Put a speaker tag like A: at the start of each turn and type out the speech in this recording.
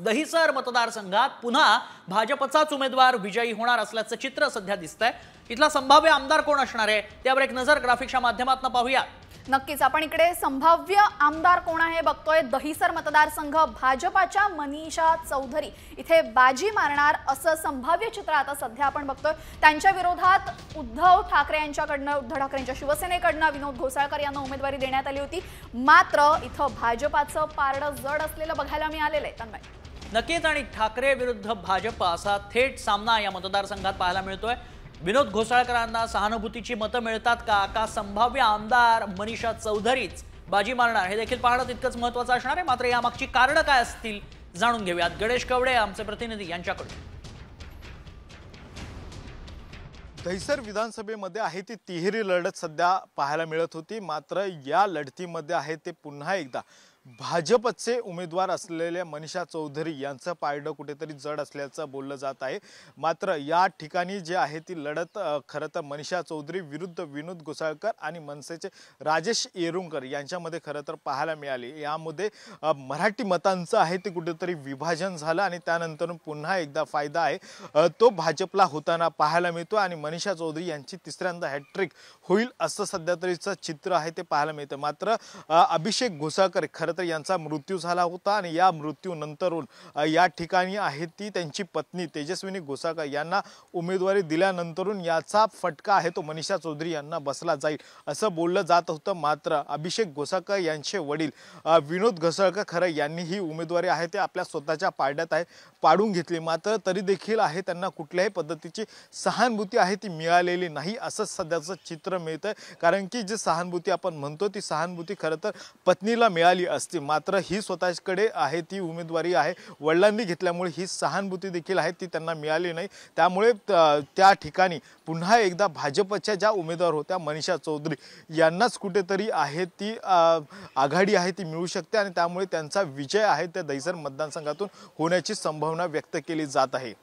A: दहिसर मतदारसंघात पुन्हा भाजपचाच उमेदवार विजयी होणार असल्याचं चित्र सध्या दिसतंय। इथला संभाव्य आमदार कोण असणार आहे त्यावर एक नजर ग्राफिक्सच्या माध्यमातून पाहूया।
B: नक्कीच आपण इकडे संभाव्य आमदार कोण आहे बघतोय। दहिसर मतदारसंघ भाजपाच्या मनीषा चौधरी इथे बाजी मारणार असं संभाव्य चित्र आता सध्या आपण बघतोय। त्यांच्या विरोधात उद्धव ठाकरे यांच्या शिवसेनेकडनं विनोद घोसाळकर यांना उमेदवारी देण्यात आली होती, मात्र इथं भाजपाचं पारडं जड असलेलं बघायला मिळालेलं आहे। तन्मय,
A: नक्कीच आणि ठाकरे विरुद्ध भाजप असा थेट सामना या मतदारसंघात पाहायला मिळतोय। विनोद घोसाळकरांना सहानुभूतीची मतं मिळतात का संभाव्य आमदार मनीषा चौधरीच बाजी मारणार हे देखील पाहणं तितकंच महत्त्वाचं असणार आहे। मात्र यामागची कारणं काय असतील जाणून घेऊयात गणेश कवडे आमचे प्रतिनिधी यांच्याकडून।
C: दहिसर विधानसभेमध्ये आहे ती तिहेरी लढत सध्या पाहायला मिळत होती, मात्र या लढतीमध्ये आहे ते पुन्हा एकदा भाजपचे उमेदवार असलेल्या मनीषा चौधरी यांचं पारडं कुठेतरी जड असल्याचं बोललं जात आहे। मात्र या ठिकाणी जे आहे ती लढत खरं तर मनीषा चौधरी विरुद्ध विनोद घोसाळकर आणि मनसेचे राजेश येरुंकर यांच्यामध्ये खरं तर पाहायला मिळाली। यामध्ये मराठी मतांचं आहे ते कुठेतरी विभाजन झालं आणि त्यानंतर पुन्हा एकदा फायदा आहे तो भाजपला होताना पाहायला मिळतो आणि मनीषा चौधरी यांची तिसऱ्यांदा हॅट्रिक होईल असं सध्या तरीचं चित्र आहे ते पाहायला मिळतं। मात्र अभिषेक घोसाळकर खरं तर यांचा मृत्यू झाला होता आणि या मृत्यूनंतरून या ठिकाणी आहे ती त्यांची पत्नी तेजस्विनी घोसाळकर यांना उमेदवारी दिल्यानंतरून याचा फटका आहे तो मनीषा चौधरी यांना बसला जाईल असं बोललं जात होतं। मात्र अभिषेक घोसाळकर यांचे वडील विनोद घोसाळकर खरं यांनी ही उमेदवारी आहे ते आपल्या स्वतःच्या पारड्यात आहे पाडून घेतली, मात्र तरी देखील आहे त्यांना कुठल्याही पद्धतीची सहानुभूती आहे ती मिळालेली नाही असं सध्याचं चित्र मिळतंय। कारण की जी सहानुभूती आपण म्हणतो ती सहानुभूती खरं तर पत्नीला मिळाली असती, मात्र ही स्वतःकडे आहे ती उमेदवारी आहे वडिलांनी घेतल्यामुळे ही सहानुभूती देखील आहे ती त्यांना मिळाली नाही। त्यामुळे त्या ठिकाणी पुन्हा एकदा भाजपच्या ज्या उमेदवार होत्या मनीषा चौधरी यांनाच कुठेतरी आहे ती आघाडी आहे ती मिळू शकते आणि त्यामुळे त्यांचा विजय आहे त्या दहिसर मतदारसंघातून होण्याची संभावना व्यक्त केली जात आहे।